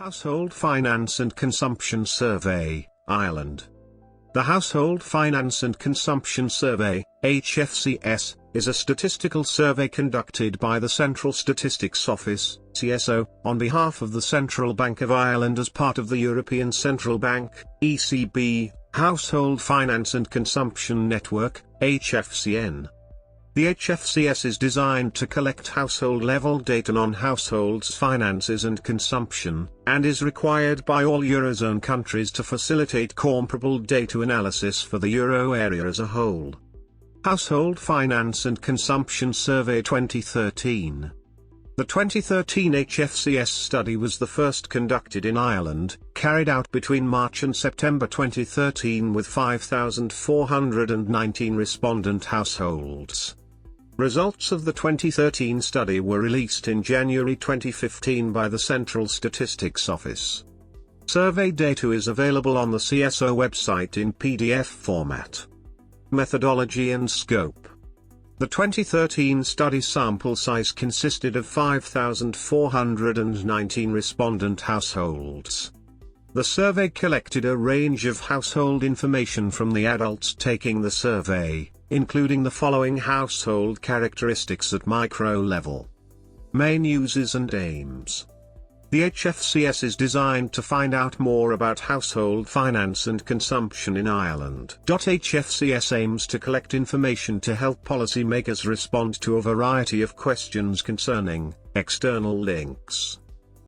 Household Finance and Consumption Survey, Ireland. The Household Finance and Consumption Survey, HFCS, is a statistical survey conducted by the Central Statistics Office, CSO, on behalf of the Central Bank of Ireland as part of the European Central Bank, ECB, Household Finance and Consumption Network, HFCN. The HFCS is designed to collect household-level data on households' finances and consumption, and is required by all Eurozone countries to facilitate comparable data analysis for the Euro area as a whole. Household Finance and Consumption Survey 2013. The 2013 HFCS study was the first conducted in Ireland, carried out between March and September 2013 with 5,419 respondent households. Results of the 2013 study were released in January 2015 by the Central Statistics Office. Survey data is available on the CSO website in PDF format. Methodology and scope. The 2013 study sample size consisted of 5,419 respondent households. The survey collected a range of household information from the adults taking the survey, including the following household characteristics at micro level. Main uses and aims. The HFCS is designed to find out more about household finance and consumption in Ireland. HFCS aims to collect information to help policymakers respond to a variety of questions concerning external links,